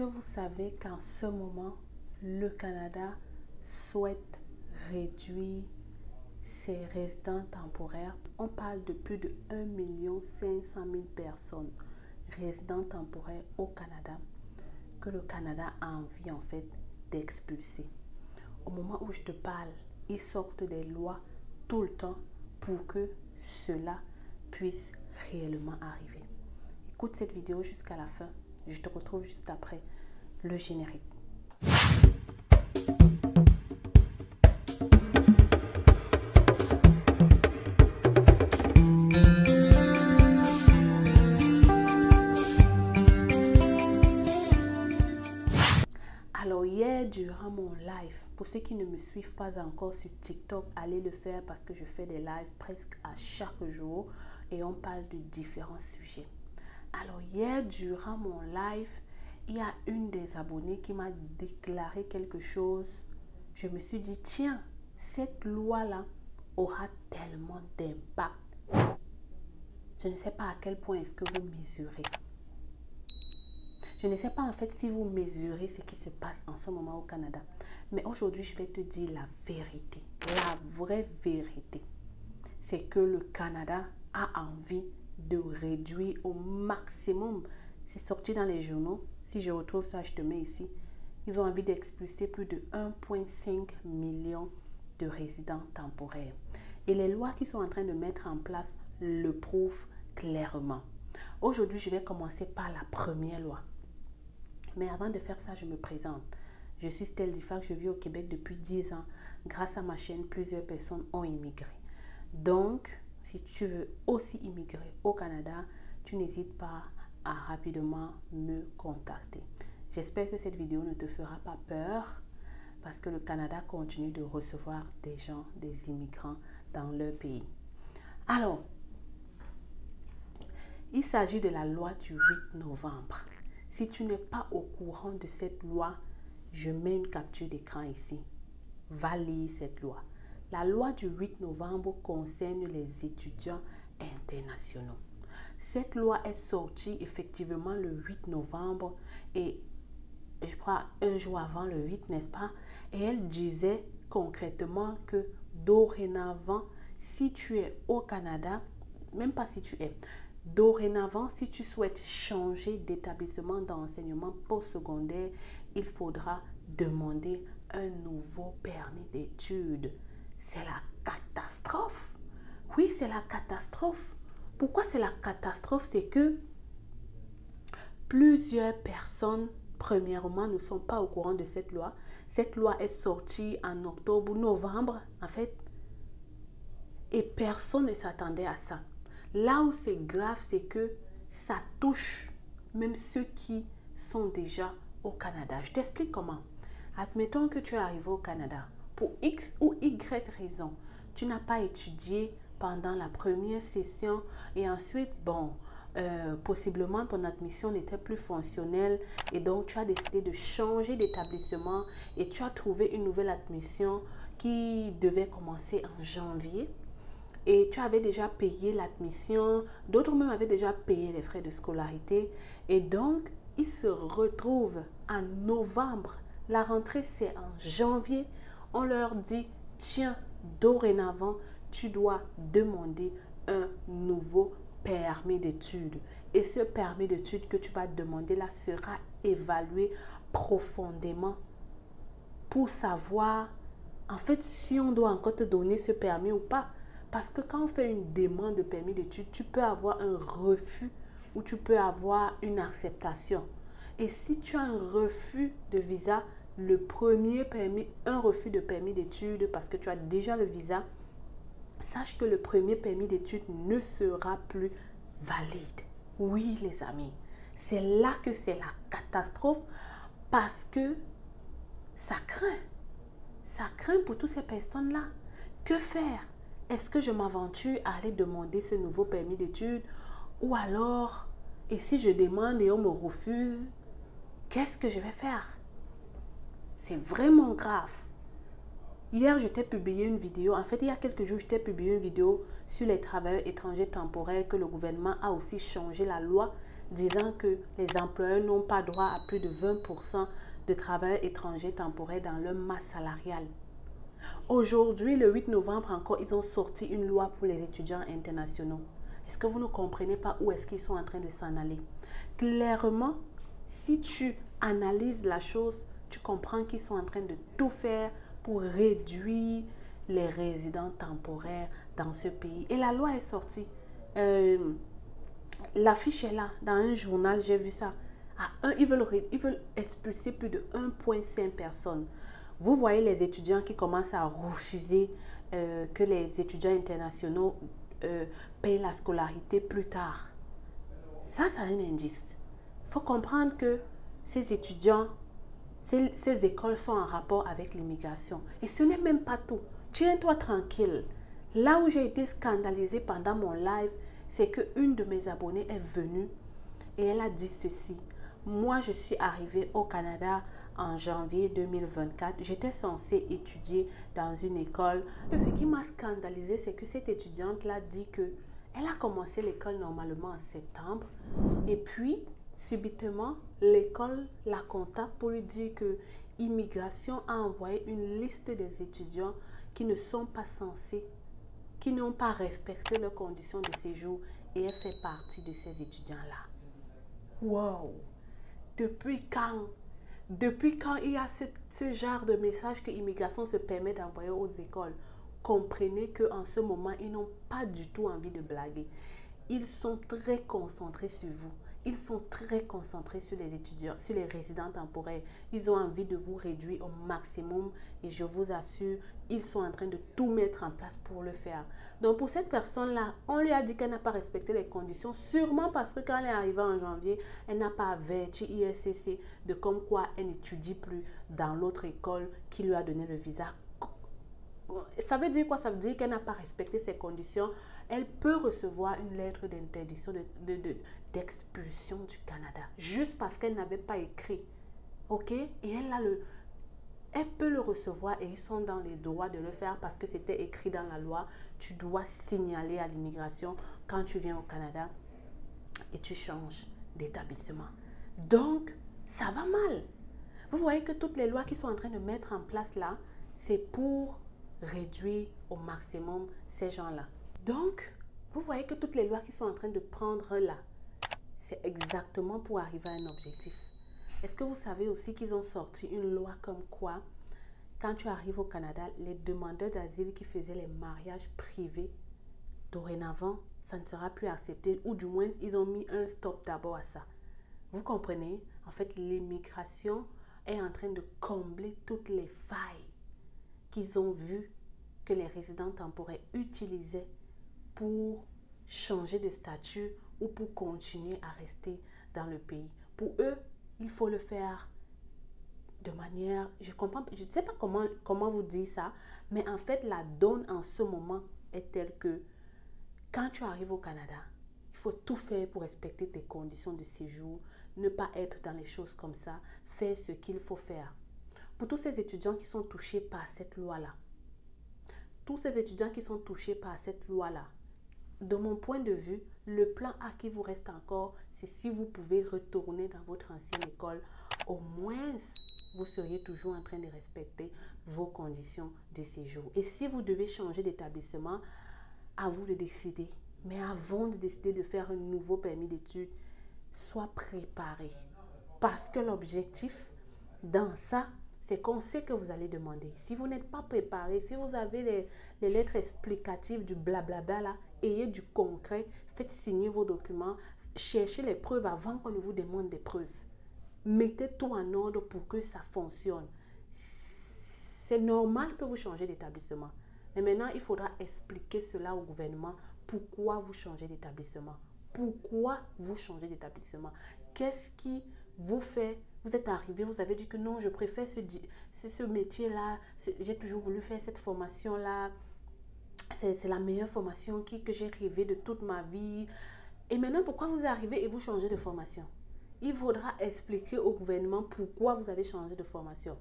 que vous savez qu'en ce moment, le Canada souhaite réduire ses résidents temporaires? On parle de plus de 1,5 million de personnes résidents temporaires au Canada que le Canada a envie en fait d'expulser. Au moment où je te parle, ils sortent des lois tout le temps pour que cela puisse réellement arriver. Écoute cette vidéo jusqu'à la fin. Je te retrouve juste après le générique. Alors hier, durant mon live, pour ceux qui ne me suivent pas encore sur TikTok, allez le faire parce que je fais des lives presque à chaque jour et on parle de différents sujets. Alors hier, durant mon live, il y a une des abonnées qui m'a déclaré quelque chose. Je me suis dit, tiens, cette loi-là aura tellement d'impact. Je ne sais pas à quel point est-ce que vous mesurez. Je ne sais pas en fait si vous mesurez ce qui se passe en ce moment au Canada. Mais aujourd'hui, je vais te dire la vérité. La vraie vérité. C'est que le Canada a envie de réduire au maximum. C'est sorti dans les journaux. Si je retrouve ça, je te mets ici. Ils ont envie d'expulser plus de 1,5 million de résidents temporaires. Et les lois qu'ils sont en train de mettre en place le prouvent clairement. Aujourd'hui, je vais commencer par la première loi. Mais avant de faire ça, je me présente. Je suis Stell Difac, je vis au Québec depuis 10 ans. Grâce à ma chaîne, plusieurs personnes ont immigré. Donc, si tu veux aussi immigrer au Canada, tu n'hésites pas à rapidement me contacter. J'espère que cette vidéo ne te fera pas peur parce que le Canada continue de recevoir des gens, des immigrants dans leur pays. Alors, il s'agit de la loi du 8 novembre. Si tu n'es pas au courant de cette loi, je mets une capture d'écran ici. Va lire cette loi. La loi du 8 novembre concerne les étudiants internationaux. Cette loi est sortie effectivement le 8 novembre et je crois un jour avant le 8, n'est-ce pas? Et elle disait concrètement que dorénavant, si tu es au Canada, même pas si tu es, dorénavant, si tu souhaites changer d'établissement d'enseignement postsecondaire, il faudra demander un nouveau permis d'études. C'est la catastrophe. Oui, c'est la catastrophe. Pourquoi c'est la catastrophe? C'est que plusieurs personnes, premièrement, ne sont pas au courant de cette loi. Cette loi est sortie en octobre ou novembre, en fait. Et personne ne s'attendait à ça. Là où c'est grave, c'est que ça touche même ceux qui sont déjà au Canada. Je t'explique comment. Admettons que tu es arrivé au Canada. Pour X ou Y raison, tu n'as pas étudié pendant la première session et ensuite, possiblement ton admission n'était plus fonctionnelle et donc tu as décidé de changer d'établissement et tu as trouvé une nouvelle admission qui devait commencer en janvier. Et tu avais déjà payé l'admission, d'autres même avaient déjà payé les frais de scolarité. Et donc, ils se retrouvent en novembre. La rentrée, c'est en janvier. On leur dit, tiens, dorénavant, tu dois demander un nouveau permis d'études. Et ce permis d'études que tu vas demander là sera évalué profondément pour savoir, en fait, si on doit encore te donner ce permis ou pas. Parce que quand on fait une demande de permis d'études, tu peux avoir un refus ou tu peux avoir une acceptation. Et si tu as un refus de visa, le premier permis, un refus de permis d'études parce que tu as déjà le visa, sache que le premier permis d'études ne sera plus valide. Oui, les amis, c'est là que c'est la catastrophe parce que ça craint. Ça craint pour toutes ces personnes-là. Que faire? Est-ce que je m'aventure à aller demander ce nouveau permis d'études? Ou alors, et si je demande et on me refuse, qu'est-ce que je vais faire? C'est vraiment grave. Hier, je t'ai publié une vidéo. En fait, il y a quelques jours, je t'ai publié une vidéo sur les travailleurs étrangers temporaires que le gouvernement a aussi changé la loi. disant que les employeurs n'ont pas droit à plus de 20% de travailleurs étrangers temporaires dans leur masse salariale. Aujourd'hui, le 8 novembre encore, ils ont sorti une loi pour les étudiants internationaux. Est-ce que vous ne comprenez pas où est-ce qu'ils sont en train de s'en aller? Clairement, si tu analyses la chose, tu comprends qu'ils sont en train de tout faire pour réduire les résidents temporaires dans ce pays. Et la loi est sortie. L'affiche est là, dans un journal, j'ai vu ça. Ils veulent expulser plus de 1,5 personnes. Vous voyez les étudiants qui commencent à refuser que les étudiants internationaux payent la scolarité plus tard. Ça, c'est un indice. Il faut comprendre que ces étudiants, ces écoles sont en rapport avec l'immigration. Et ce n'est même pas tout. Tiens-toi tranquille. Là où j'ai été scandalisée pendant mon live, c'est qu'une de mes abonnées est venue et elle a dit ceci. Moi, je suis arrivée au Canada en janvier 2024. J'étais censée étudier dans une école. Ce qui m'a scandalisée, c'est que cette étudiante-là dit qu'elle a commencé l'école normalement en septembre. Et puis, subitement, l'école la contacte pour lui dire que Immigration a envoyé une liste des étudiants qui ne sont pas censés, qui n'ont pas respecté leurs conditions de séjour, et elle fait partie de ces étudiants-là. Wow! Depuis quand? Depuis quand il y a ce genre de message que l'immigration se permet d'envoyer aux écoles? Comprenez qu'en ce moment, ils n'ont pas du tout envie de blaguer. Ils sont très concentrés sur vous. Ils sont très concentrés sur les étudiants, sur les résidents temporaires. Ils ont envie de vous réduire au maximum et je vous assure, ils sont en train de tout mettre en place pour le faire. Donc pour cette personne-là, on lui a dit qu'elle n'a pas respecté les conditions, sûrement parce que quand elle est arrivée en janvier, elle n'a pas averti ISCC de comme quoi elle n'étudie plus dans l'autre école qui lui a donné le visa. Ça veut dire quoi? Ça veut dire qu'elle n'a pas respecté ces conditions. Elle peut recevoir une lettre d'interdiction d'expulsion du Canada juste parce qu'elle n'avait pas écrit. Ok? Et elle peut le recevoir et ils sont dans les droits de le faire parce que c'était écrit dans la loi. Tu dois signaler à l'immigration quand tu viens au Canada et tu changes d'établissement. Donc, ça va mal. Vous voyez que toutes les lois qui sont en train de mettre en place là, c'est pour réduire au maximum ces gens-là. Donc, vous voyez que toutes les lois qui sont en train de prendre là, c'est exactement pour arriver à un objectif. Est-ce que vous savez aussi qu'ils ont sorti une loi comme quoi, quand tu arrives au Canada, les demandeurs d'asile qui faisaient les mariages privés, dorénavant, ça ne sera plus accepté, ou du moins, ils ont mis un stop d'abord à ça. Vous comprenez? En fait, l'immigration est en train de combler toutes les failles qu'ils ont vues que les résidents temporaires utilisaient pour changer de statut ou pour continuer à rester dans le pays. Pour eux, il faut le faire de manière... Je ne sais pas comment vous dire ça, mais en fait, la donne en ce moment est telle que quand tu arrives au Canada, il faut tout faire pour respecter tes conditions de séjour, ne pas être dans les choses comme ça, faire ce qu'il faut faire. Pour tous ces étudiants qui sont touchés par cette loi-là, de mon point de vue, le plan A qui vous reste encore, c'est si vous pouvez retourner dans votre ancienne école, au moins vous seriez toujours en train de respecter vos conditions de séjour. Et si vous devez changer d'établissement, à vous de décider. Mais avant de décider de faire un nouveau permis d'études, sois préparé. Parce que l'objectif dans ça, c'est qu'on sait que vous allez demander. Si vous n'êtes pas préparé, si vous avez les lettres explicatives du blablabla là, ayez du concret, faites signer vos documents, cherchez les preuves avant qu'on ne vous demande des preuves. Mettez tout en ordre pour que ça fonctionne. C'est normal que vous changez d'établissement. Mais maintenant, il faudra expliquer cela au gouvernement. Pourquoi vous changez d'établissement? Pourquoi vous changez d'établissement? Qu'est-ce qui vous fait... Vous êtes arrivé, vous avez dit que non, je préfère ce métier-là. J'ai toujours voulu faire cette formation-là. C'est la meilleure formation que j'ai rêvé de toute ma vie. Et maintenant, pourquoi vous arrivez et vous changez de formation? Il faudra expliquer au gouvernement pourquoi vous avez changé de formation.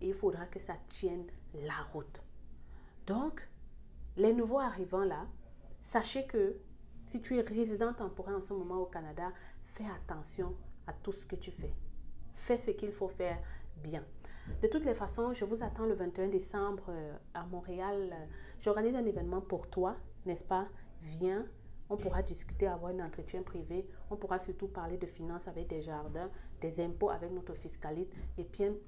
Et il faudra que ça tienne la route. Donc, les nouveaux arrivants là, sachez que si tu es résident temporaire en ce moment au Canada, fais attention à tout ce que tu fais. Fais ce qu'il faut faire bien. De toutes les façons, je vous attends le 21 décembre à Montréal. J'organise un événement pour toi, n'est-ce pas? Viens, on pourra discuter, avoir un entretien privé. On pourra surtout parler de finances avec Desjardins, des impôts avec notre fiscaliste et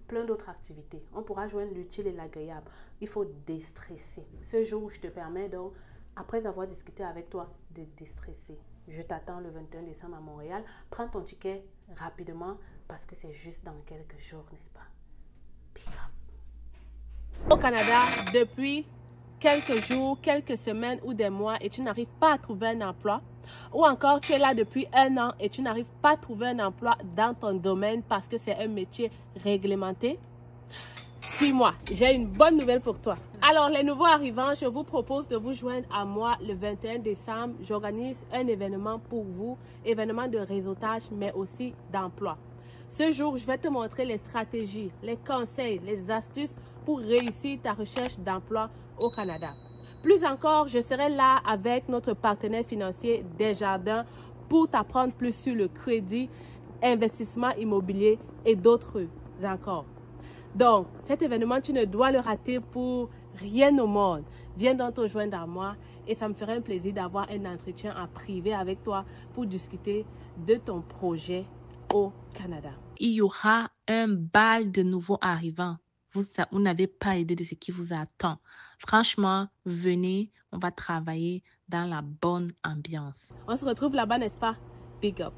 plein d'autres activités. On pourra joindre l'utile et l'agréable. Il faut déstresser. Ce jour, je te permets donc, après avoir discuté avec toi, de déstresser. Je t'attends le 21 décembre à Montréal. Prends ton ticket rapidement parce que c'est juste dans quelques jours, n'est-ce pas? Pick up. Au Canada, depuis quelques jours, quelques semaines ou des mois et tu n'arrives pas à trouver un emploi, ou encore tu es là depuis 1 an et tu n'arrives pas à trouver un emploi dans ton domaine parce que c'est un métier réglementé, suis-moi, j'ai une bonne nouvelle pour toi. Alors les nouveaux arrivants, je vous propose de vous joindre à moi le 21 décembre. J'organise un événement pour vous, événement de réseautage mais aussi d'emploi. Ce jour, je vais te montrer les stratégies, les conseils, les astuces pour réussir ta recherche d'emploi au Canada. Plus encore, je serai là avec notre partenaire financier Desjardins pour t'apprendre plus sur le crédit, investissement immobilier et d'autres encore. Donc, cet événement, tu ne dois le rater pour rien au monde. Viens donc te joindre à moi et ça me ferait un plaisir d'avoir un entretien en privé avec toi pour discuter de ton projet au Canada. Il y aura un bal de nouveaux arrivants. Vous n'avez pas idée de ce qui vous attend. Franchement, venez, on va travailler dans la bonne ambiance. On se retrouve là-bas, n'est-ce pas? Big up.